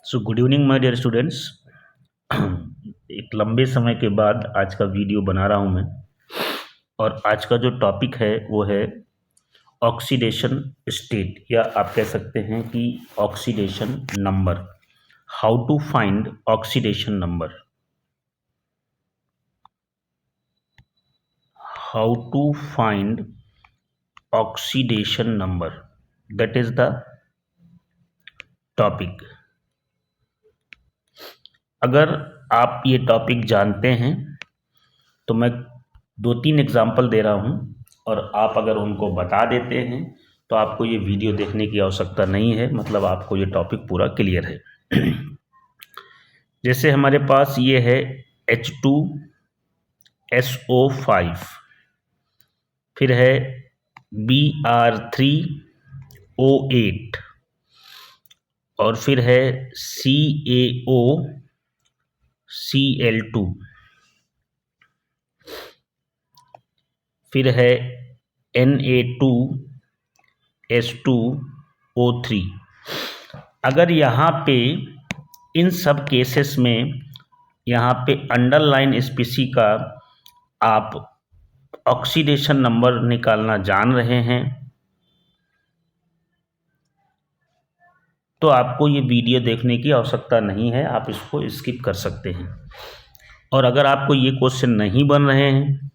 So good evening my dear students. एक लंबे समय के बाद आज का वीडियो बना रहा हूँ मैं। और आज का जो टॉपिक है वो है ऑक्सीडेशन स्टेट, या आप कह सकते हैं कि oxidation number. How to find oxidation number, how to find oxidation number, that is the topic. अगर आप ये टॉपिक जानते हैं तो मैं 2-3 एग्जाम्पल दे रहा हूँ, और आप अगर उनको बता देते हैं तो आपको ये वीडियो देखने की आवश्यकता नहीं है, मतलब आपको ये टॉपिक पूरा क्लियर है। जैसे हमारे पास ये है H2SO5, फिर है Br3O8, और फिर है CaOCl2, फिर है Na2S2O3। अगर यहाँ पे इन सब केसेस में यहाँ पे अंडरलाइन स्पीसी का आप ऑक्सीडेशन नंबर निकालना जान रहे हैं तो आपको ये वीडियो देखने की आवश्यकता नहीं है, आप इसको स्किप कर सकते हैं। और अगर आपको ये क्वेश्चन नहीं बन रहे हैं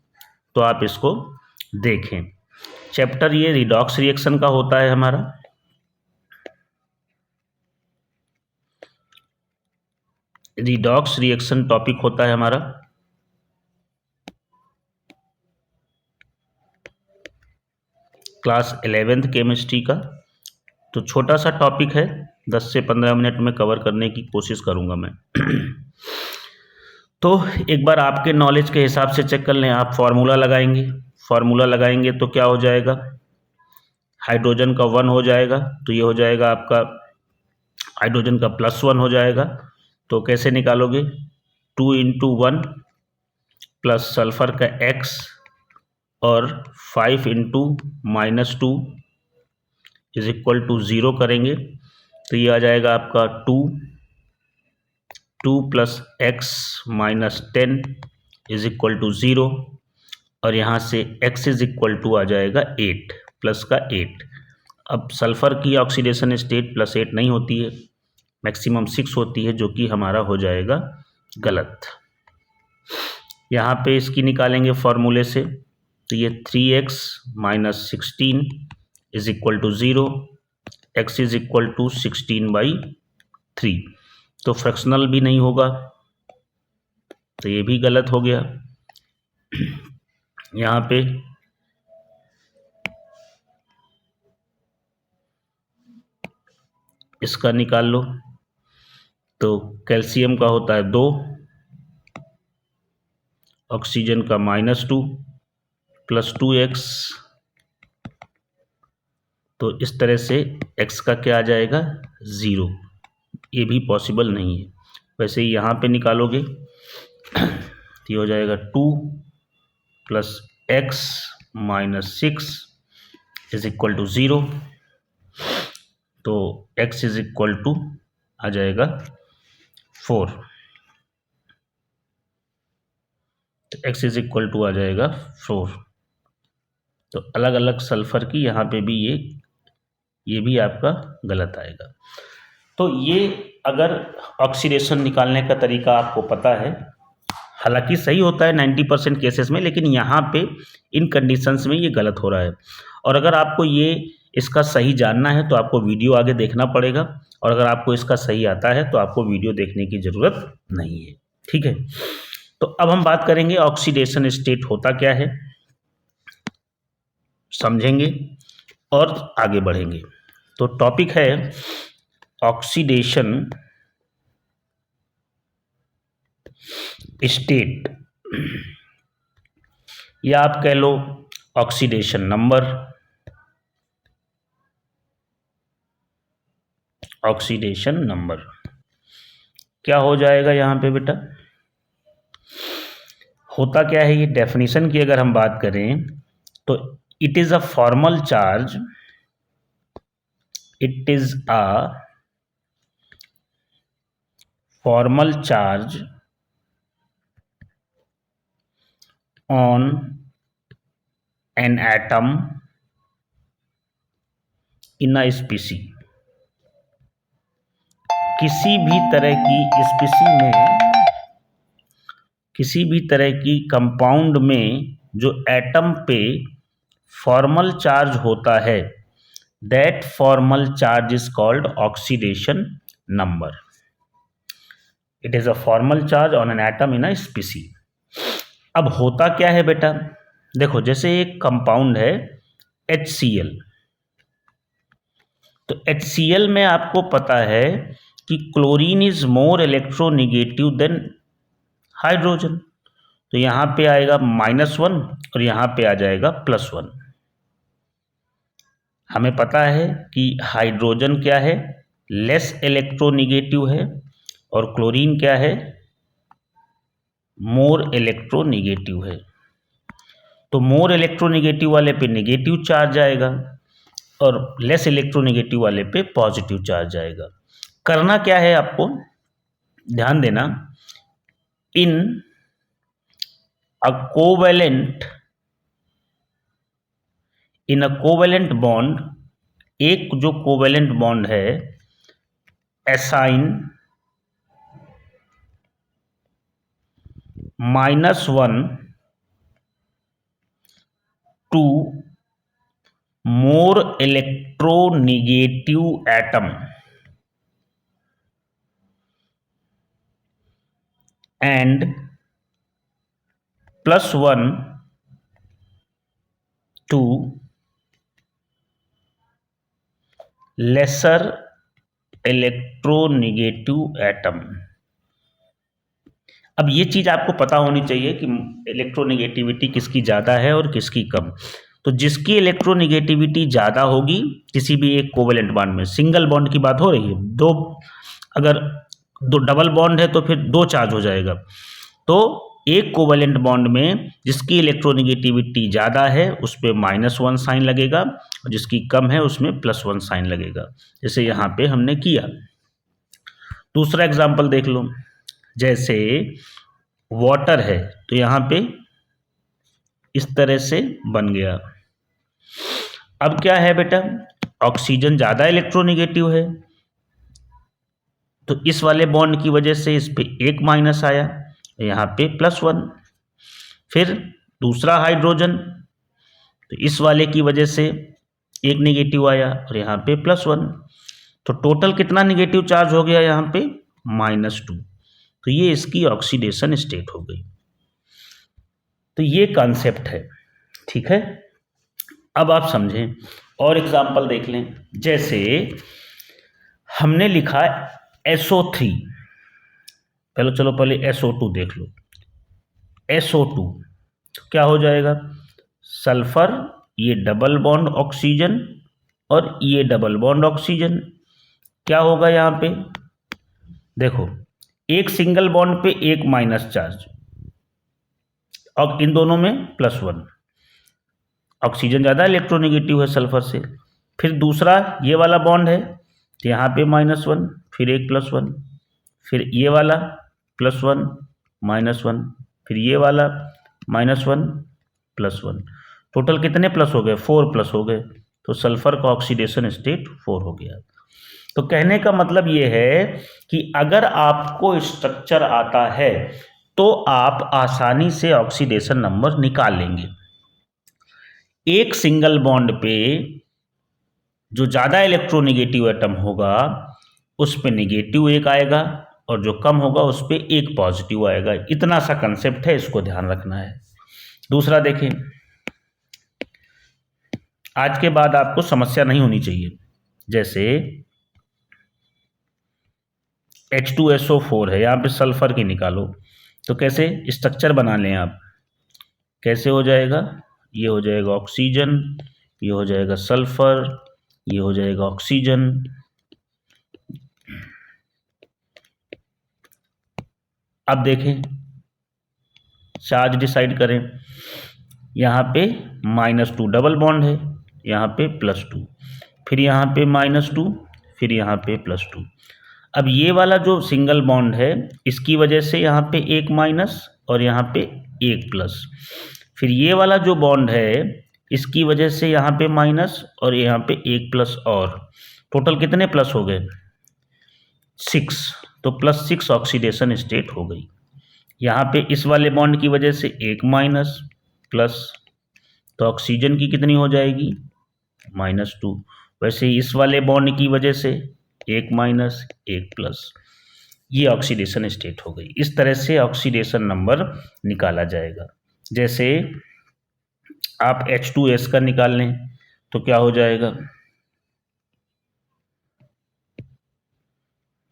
तो आप इसको देखें। चैप्टर ये रिडॉक्स रिएक्शन का होता है हमारा। रिडॉक्स रिएक्शन टॉपिक होता है हमारा। क्लास 11th केमिस्ट्री का। तो छोटा सा टॉपिक है, 10 से 15 मिनट में कवर करने की कोशिश करूंगा मैं। तो एक बार आपके नॉलेज के हिसाब से चेक कर लें। आप फार्मूला लगाएंगे तो क्या हो जाएगा, हाइड्रोजन का 1 हो जाएगा, तो ये हो जाएगा आपका हाइड्रोजन का +1 हो जाएगा। तो कैसे निकालोगे, 2 × 1 प्लस सल्फर का x और 5 × -2 इज इक्वल टू 0 करेंगे तो ये आ जाएगा आपका 2 + x - 10 इज इक्वल टू 0, और यहाँ से x इज इक्वल टू आ जाएगा 8 प्लस का 8। अब सल्फर की ऑक्सीडेशन स्टेट +8 नहीं होती है, मैक्सिमम 6 होती है, जो कि हमारा हो जाएगा गलत। यहाँ पे इसकी निकालेंगे फॉर्मूले से, तो ये 3x - 16 is equal to 0, x is equal to 16/3। तो फ्रैक्शनल भी नहीं होगा, तो ये भी गलत हो गया। यहाँ पे इसका निकाल लो, तो कैल्शियम का होता है 2, ऑक्सीजन का -2 + 2x, तो इस तरह से x का क्या आ जाएगा 0। ये भी पॉसिबल नहीं है। वैसे ही यहाँ पे निकालोगे तो ये हो जाएगा 2 + x - 6 इज इक्वल टू 0, तो x इज इक्वल टू आ जाएगा 4, तो x इज इक्वल टू आ जाएगा 4। तो अलग अलग सल्फर की यहाँ पे भी ये भी आपका गलत आएगा। तो ये अगर ऑक्सीडेशन निकालने का तरीका आपको पता है, हालांकि सही होता है 90% केसेस में, लेकिन यहाँ पे इन कंडीशंस में ये गलत हो रहा है। और अगर आपको ये इसका सही जानना है तो आपको वीडियो आगे देखना पड़ेगा, और अगर आपको इसका सही आता है तो आपको वीडियो देखने की ज़रूरत नहीं है। ठीक है, तो अब हम बात करेंगे ऑक्सीडेशन स्टेट होता क्या है, समझेंगे और आगे बढ़ेंगे। तो टॉपिक है ऑक्सीडेशन स्टेट, या आप कह लो ऑक्सीडेशन नंबर। ऑक्सीडेशन नंबर क्या हो जाएगा यहाँ पे बेटा, होता क्या है, ये डेफिनेशन की अगर हम बात करें तो it is a formal charge, it is a formal charge on an atom in a species, किसी भी तरह की कंपाउंड में जो एटम पे फॉर्मल चार्ज होता है, that formal charge is called oxidation number. It is a formal charge on an atom in अ स्पीसी. अब होता क्या है बेटा, देखो जैसे एक कंपाउंड है HCl, तो HCl में आपको पता है कि chlorine is more electronegative than hydrogen, तो यहाँ पे आएगा -1 और यहाँ पे आ जाएगा +1. हमें पता है कि हाइड्रोजन क्या है, लेस इलेक्ट्रोनेगेटिव है, और क्लोरीन क्या है, मोर इलेक्ट्रोनेगेटिव है. तो मोर इलेक्ट्रोनेगेटिव वाले पे नेगेटिव चार्ज आएगा और लेस इलेक्ट्रोनेगेटिव वाले पे पॉजिटिव चार्ज आएगा. करना क्या है आपको, ध्यान देना, इन अ कोवेलेंट बॉन्ड, एक जो कोवेलेंट बॉन्ड है, assign -1 to more electronegative atom and +1 to lesser electronegative atom. अब ये चीज आपको पता होनी चाहिए कि इलेक्ट्रोनेगेटिविटी किसकी ज़्यादा है और किसकी कम. तो जिसकी इलेक्ट्रोनेगेटिविटी ज़्यादा होगी किसी भी एक कोवेलेंट बॉन्ड में, सिंगल बॉन्ड की बात हो रही है, अगर दो डबल बॉन्ड है तो फिर 2 चार्ज हो जाएगा, तो एक कोवेलेंट बॉन्ड में जिसकी इलेक्ट्रोनेगेटिविटी ज़्यादा है उस पर -1 साइन लगेगा और जिसकी कम है उसमें +1 साइन लगेगा, जैसे यहाँ पे हमने किया. दूसरा एग्जाम्पल देख लो, जैसे वाटर है तो यहाँ पे इस तरह से बन गया. अब क्या है बेटा, ऑक्सीजन ज़्यादा इलेक्ट्रोनेगेटिव है, तो इस वाले बॉन्ड की वजह से इस पे एक माइनस आया, यहाँ पे +1. फिर दूसरा हाइड्रोजन, तो इस वाले की वजह से एक नेगेटिव आया और यहाँ पे +1, तो टोटल कितना नेगेटिव चार्ज हो गया यहाँ पे, -2. तो ये इसकी ऑक्सीडेशन स्टेट हो गई. तो ये कॉन्सेप्ट है, ठीक है. अब आप समझें और एग्जाम्पल देख लें, जैसे हमने लिखा SO3, पहले SO2 देख लो. SO2 तो क्या हो जाएगा, सल्फर, ये डबल बॉन्ड ऑक्सीजन और ये डबल बॉन्ड ऑक्सीजन. क्या होगा यहाँ पे, देखो एक सिंगल बॉन्ड पे एक माइनस चार्ज और इन दोनों में +1, ऑक्सीजन ज़्यादा इलेक्ट्रोनेगेटिव है सल्फर से. फिर दूसरा ये वाला बॉन्ड है तो यहाँ पे -1, फिर एक +1, फिर ये वाला +1 -1, फिर ये वाला -1 +1, टोटल कितने प्लस हो गए, 4 प्लस हो गए. तो सल्फर का ऑक्सीडेशन स्टेट 4 हो गया. तो कहने का मतलब ये है कि अगर आपको स्ट्रक्चर आता है तो आप आसानी से ऑक्सीडेशन नंबर निकाल लेंगे. एक सिंगल बॉन्ड पे जो ज़्यादा इलेक्ट्रोनेगेटिव एटम होगा उस पे नेगेटिव एक आएगा और जो कम होगा उस पे एक पॉजिटिव आएगा. इतना सा कंसेप्ट है, इसको ध्यान रखना है. दूसरा देखें, आज के बाद आपको समस्या नहीं होनी चाहिए. जैसे H2SO4 है, यहाँ पे सल्फर की निकालो, तो कैसे स्ट्रक्चर बना लें आप, कैसे हो जाएगा, ये हो जाएगा ऑक्सीजन, ये हो जाएगा सल्फर, ये हो जाएगा ऑक्सीजन. अब देखें चार्ज डिसाइड करें, यहाँ पे -2 डबल बॉन्ड है, यहाँ पे +2, फिर यहाँ पे -2, फिर यहाँ पे +2. अब ये वाला जो सिंगल बॉन्ड है इसकी वजह से यहाँ पे एक माइनस और यहाँ पे एक प्लस, फिर ये वाला जो बॉन्ड है इसकी वजह से यहाँ पे माइनस और यहाँ पे एक प्लस, और टोटल कितने प्लस हो गए? 6। तो +6 ऑक्सीडेशन स्टेट हो गई। यहाँ पे इस वाले बॉन्ड की वजह से एक माइनस प्लस, तो ऑक्सीजन की कितनी हो जाएगी? -2। वैसे इस वाले बॉन्ड की वजह से एक माइनस एक प्लस, ये ऑक्सीडेशन स्टेट हो गई। इस तरह से ऑक्सीडेशन नंबर निकाला जाएगा। जैसे आप H2S का निकाल लें तो क्या हो जाएगा?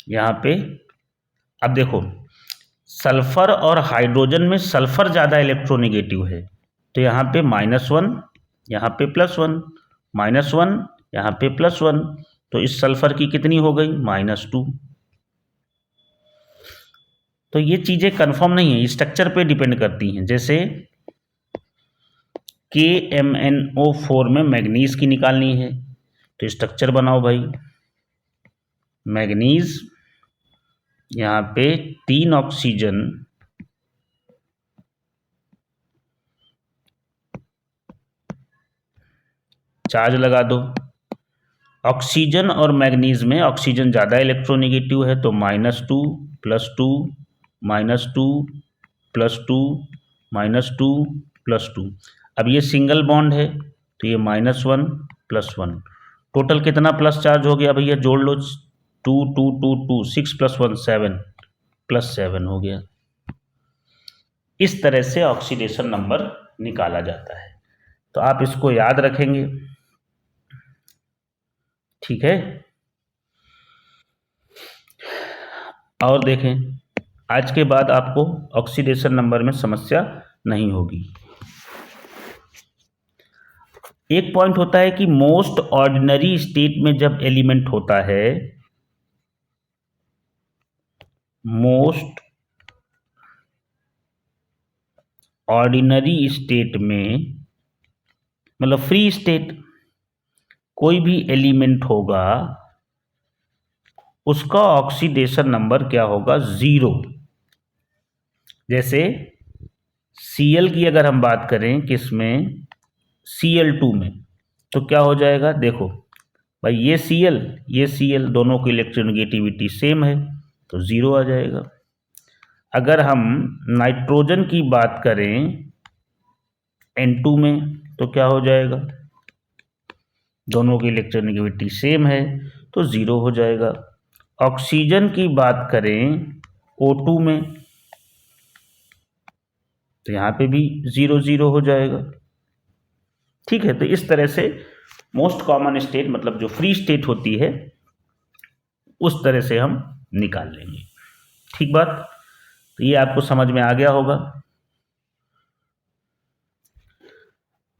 यहाँ पे अब देखो, सल्फर और हाइड्रोजन में सल्फर ज़्यादा इलेक्ट्रोनेगेटिव है, तो यहाँ पे -1, यहाँ पे +1, -1, यहाँ पे +1, तो इस सल्फर की कितनी हो गई? -2। तो ये चीज़ें कंफर्म नहीं है, स्ट्रक्चर पे डिपेंड करती हैं। जैसे KMnO4 में मैग्नीज की निकालनी है, तो स्ट्रक्चर बनाओ भाई। मैग्नीज, यहाँ पे 3 ऑक्सीजन, चार्ज लगा दो। ऑक्सीजन और मैग्नीज में ऑक्सीजन ज़्यादा इलेक्ट्रोनेगेटिव है, तो -2 +2 -2 +2 -2 +2। अब ये सिंगल बॉन्ड है तो ये -1 +1, टोटल कितना प्लस चार्ज हो गया भैया? जोड़ लो, 2 2 2 2, 6 + 1 7, +7 हो गया। इस तरह से ऑक्सीडेशन नंबर निकाला जाता है, तो आप इसको याद रखेंगे, ठीक है। और देखें, आज के बाद आपको ऑक्सीडेशन नंबर में समस्या नहीं होगी। एक पॉइंट होता है कि मोस्ट ऑर्डिनरी स्टेट में जब एलिमेंट होता है, मोस्ट ऑर्डिनरी स्टेट में मतलब फ्री स्टेट, कोई भी एलिमेंट होगा उसका ऑक्सीडेशन नंबर क्या होगा? 0। जैसे Cl की अगर हम बात करें किसमें? Cl2 में, तो क्या हो जाएगा? देखो भाई, ये Cl दोनों की इलेक्ट्रोनेगेटिविटी सेम है, तो 0 आ जाएगा। अगर हम नाइट्रोजन की बात करें N2 में, तो क्या हो जाएगा? दोनों की इलेक्ट्रोनेगेटिविटी सेम है, तो 0 हो जाएगा। ऑक्सीजन की बात करें O2 में, तो यहाँ पे भी 0 0 हो जाएगा, ठीक है। तो इस तरह से मोस्ट कॉमन स्टेट मतलब जो फ्री स्टेट होती है उस तरह से हम निकाल लेंगे, ठीक बात। तो ये आपको समझ में आ गया होगा।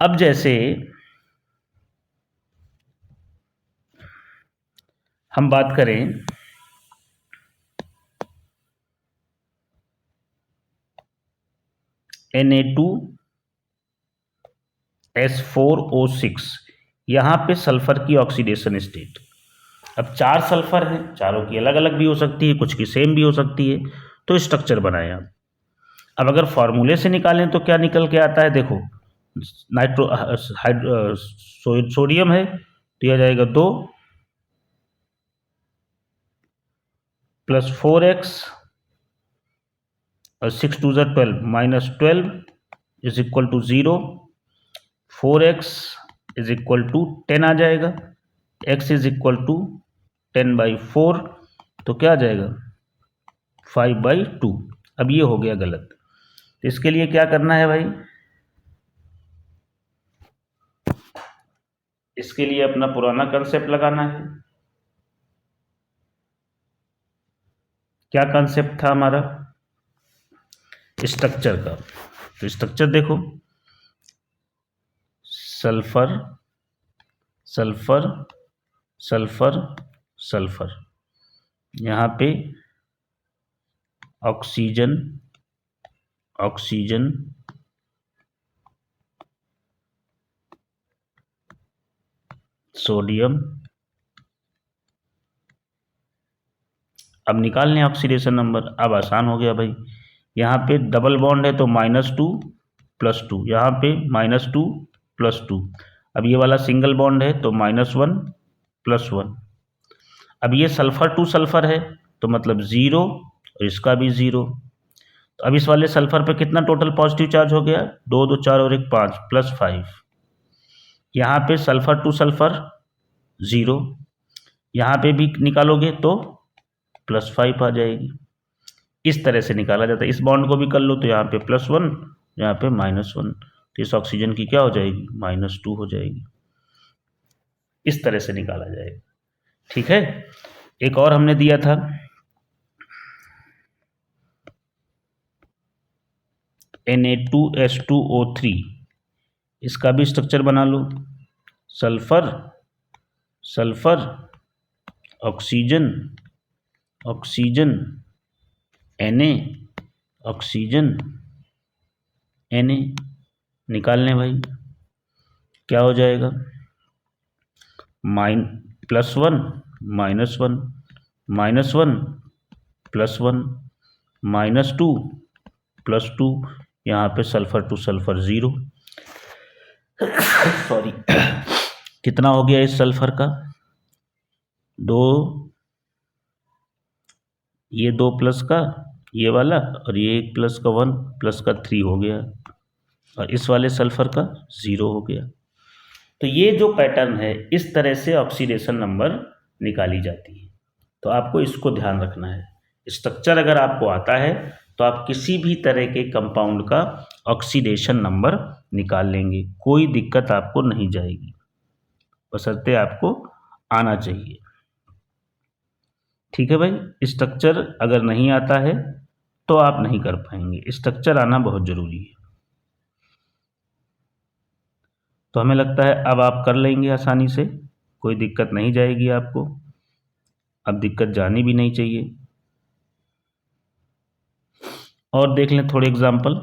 अब जैसे हम बात करें Na2S4O6, यहाँ पे सल्फर की ऑक्सीडेशन स्टेट। अब 4 सल्फर हैं, चारों की अलग अलग भी हो सकती है, कुछ की सेम भी हो सकती है, तो स्ट्रक्चर बनाए आप। अब अगर फॉर्मूले से निकालें तो क्या निकल के आता है? देखो, सोडियम है तो यह जाएगा 2 + 4x और 6 2 12 -12 = 0, 4x = 10 आ जाएगा, x = 10/4, तो क्या आ जाएगा? 5/2। अब ये हो गया गलत, तो इसके लिए क्या करना है भाई? इसके लिए अपना पुराना कंसेप्ट लगाना है। क्या कंसेप्ट था हमारा? स्ट्रक्चर का। तो स्ट्रक्चर देखो, सल्फर सल्फर सल्फर सल्फर, यहाँ पे ऑक्सीजन ऑक्सीजन सोडियम अब निकालने ऑक्सीडेशन नंबर। अब आसान हो गया भाई, यहाँ पे डबल बॉन्ड है तो -2 + 2, यहाँ पे -2 + 2। अब ये वाला सिंगल बॉन्ड है तो -1 + 1। अब ये सल्फर टू सल्फर है तो मतलब 0 और इसका भी 0। तो अब इस वाले सल्फर पे कितना टोटल पॉजिटिव चार्ज हो गया, 2 2 4 और 1 5 +5। यहाँ पे सल्फर टू सल्फर 0, यहाँ पे भी निकालोगे तो +5 आ जाएगी। इस तरह से निकाला जाता है। इस बॉन्ड को भी कर लो तो यहाँ पे +1, यहाँ पे -1, तो इस ऑक्सीजन की क्या हो जाएगी, -2 हो जाएगी। इस तरह से निकाला जाएगा। ठीक है, एक और हमने दिया था Na2H2O3, इसका भी स्ट्रक्चर बना लो। Sulphur sulphur oxygen oxygen Na oxygen Na, निकालने भाई क्या हो जाएगा, +1 -1 -1 +1 -2 +2, यहाँ पे सल्फर टू सल्फर 0। सॉरी, कितना हो गया इस सल्फर का, 2, ये 2 प्लस का ये वाला, और ये 1 प्लस का 1 प्लस का 3 हो गया, और इस वाले सल्फर का 0 हो गया। तो ये जो पैटर्न है, इस तरह से ऑक्सीडेशन नंबर निकाली जाती है। तो आपको इसको ध्यान रखना है। स्ट्रक्चर अगर आपको आता है तो आप किसी भी तरह के कंपाउंड का ऑक्सीडेशन नंबर निकाल लेंगे, कोई दिक्कत आपको नहीं जाएगी, बशर्ते आपको आना चाहिए। ठीक है भाई, स्ट्रक्चर अगर नहीं आता है तो आप नहीं कर पाएंगे, स्ट्रक्चर आना बहुत ज़रूरी है। तो हमें लगता है अब आप कर लेंगे आसानी से, कोई दिक्कत नहीं जाएगी आपको, अब दिक्कत जानी भी नहीं चाहिए। और देख लें थोड़े एग्जाम्पल।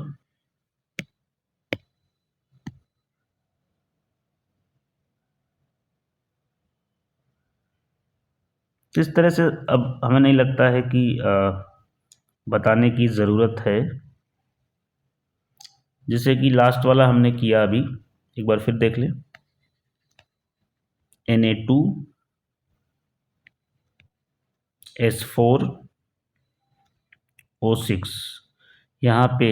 इस तरह से अब हमें नहीं लगता है कि बताने की ज़रूरत है। जैसे कि लास्ट वाला हमने किया अभी, एक बार फिर देख लें। Na2S4O6, यहाँ पे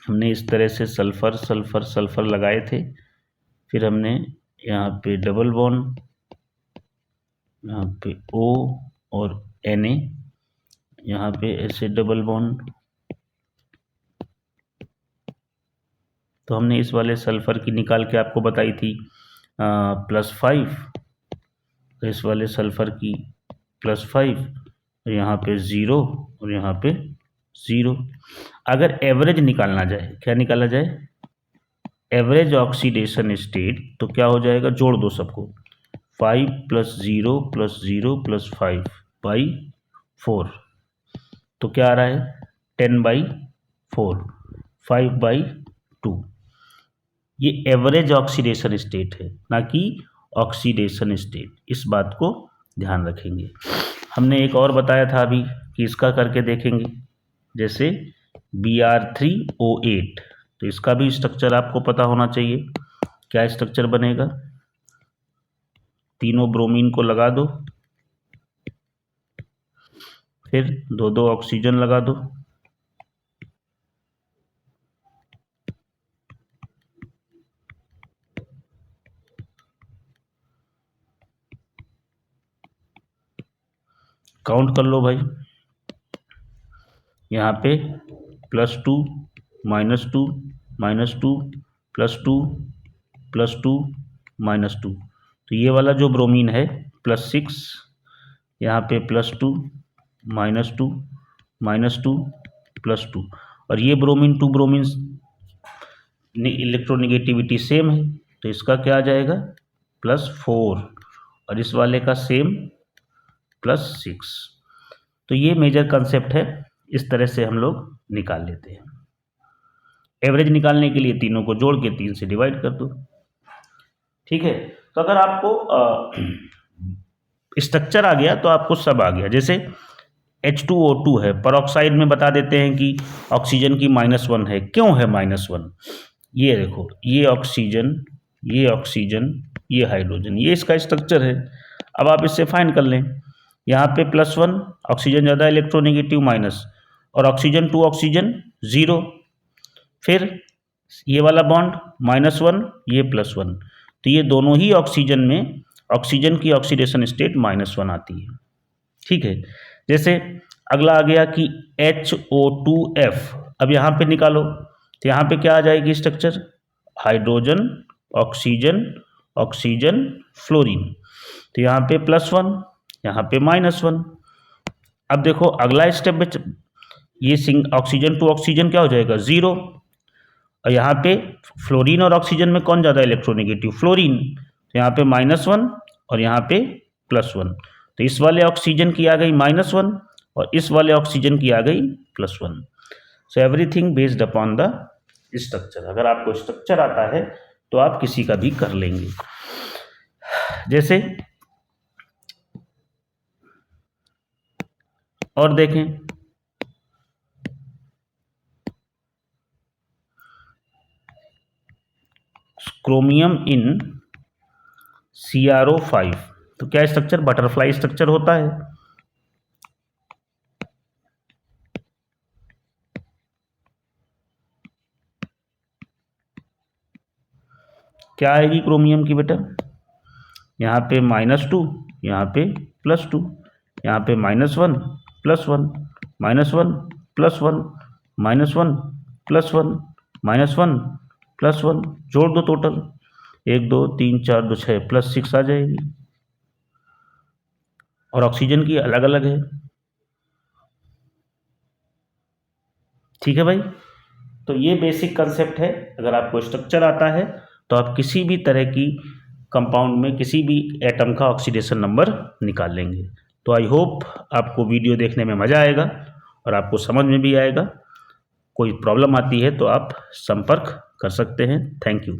हमने इस तरह से सल्फ़र सल्फ़र सल्फ़र लगाए थे, फिर हमने यहाँ पे डबल बॉन्ड, यहाँ पे O और Na, यहाँ पे ऐसे डबल बॉन्ड। तो हमने इस वाले सल्फ़र की निकाल के आपको बताई थी +5, तो इस वाले सल्फ़र की +5, और यहाँ पे 0 और यहाँ पे 0। अगर एवरेज निकालना जाए, क्या निकाला जाए, एवरेज ऑक्सीडेशन स्टेट, तो क्या हो जाएगा, जोड़ दो सबको, 5 + 0 + 0 + 5/4, तो क्या आ रहा है, 10/4, 5/2। ये एवरेज ऑक्सीडेशन स्टेट है, ना कि ऑक्सीडेशन स्टेट, इस बात को ध्यान रखेंगे। हमने एक और बताया था अभी कि इसका करके देखेंगे, जैसे Br3O8, तो इसका भी स्ट्रक्चर आपको पता होना चाहिए। क्या स्ट्रक्चर बनेगा, तीनों ब्रोमीन को लगा दो, फिर 2 2 ऑक्सीजन लगा दो, काउंट कर लो भाई, यहाँ पे +2 -2 -2 +2 +2 -2, तो ये वाला जो ब्रोमीन है +6, यहाँ पे +2 -2 -2 +2, और ये ब्रोमीन 2 ब्रोमीन इलेक्ट्रोनिगेटिविटी सेम है, तो इसका क्या आ जाएगा, +4, और इस वाले का सेम +6। तो ये मेजर कंसेप्ट है, इस तरह से हम लोग निकाल लेते हैं। एवरेज निकालने के लिए तीनों को जोड़ के 3 से डिवाइड कर दो। ठीक है, तो अगर आपको स्ट्रक्चर आ गया तो आपको सब आ गया। जैसे H2O2 है, परऑक्साइड में बता देते हैं कि ऑक्सीजन की -1 है। क्यों है -1? ये देखो, ये ऑक्सीजन, ये ऑक्सीजन, ये हाइड्रोजन, ये इसका स्ट्रक्चर है। अब आप इससे फाइंड कर लें। यहाँ पे +1 ऑक्सीजन ज़्यादा, इलेक्ट्रोनेगेटिव माइनस, और ऑक्सीजन टू ऑक्सीजन 0। फिर ये वाला बॉन्ड -1, ये +1, तो ये दोनों ही ऑक्सीजन में ऑक्सीजन की ऑक्सीडेशन स्टेट -1 आती है। ठीक है। जैसे अगला आ गया कि HO2F, अब यहाँ पे निकालो, तो यहाँ पे क्या आ जाएगी structure? Hydrogen, oxygen, oxygen, fluorine. तो यहाँ पे +1, यहाँ पे -1। अब देखो अगला स्टेप में ये ऑक्सीजन टू ऑक्सीजन क्या हो जाएगा? 0। और यहाँ पे फ्लोरीन और ऑक्सीजन में कौन ज़्यादा इलेक्ट्रोनेगेटिव? फ्लोरीन। तो यहाँ पे -1 और यहाँ पे +1। तो इस वाले ऑक्सीजन की आ गई -1 और इस वाले ऑक्सीजन की आ गई +1। So everything based upon the structure. अगर आपको स्ट्रक्चर आता है तो आप किसी का भी कर लेंगे। जैसे और देखें, क्रोमियम इन CrO5, तो क्या स्ट्रक्चर? बटरफ्लाई स्ट्रक्चर होता है। क्या आएगी क्रोमियम की बेटा? यहाँ पे -2, यहाँ पे +2, यहाँ पे -1 +1, -1 +1, -1 +1, -1 +1, जोड़ दो टोटल, 1 2 3 4 2 6 +6 आ जाएगी। और ऑक्सीजन की अलग अलग है। ठीक है भाई, तो ये बेसिक कंसेप्ट है। अगर आपको स्ट्रक्चर आता है तो आप किसी भी तरह की कंपाउंड में किसी भी एटम का ऑक्सीडेशन नंबर निकाल लेंगे। तो आई होप आपको वीडियो देखने में मज़ा आएगा और आपको समझ में भी आएगा। कोई प्रॉब्लम आती है तो आप संपर्क कर सकते हैं। Thank you.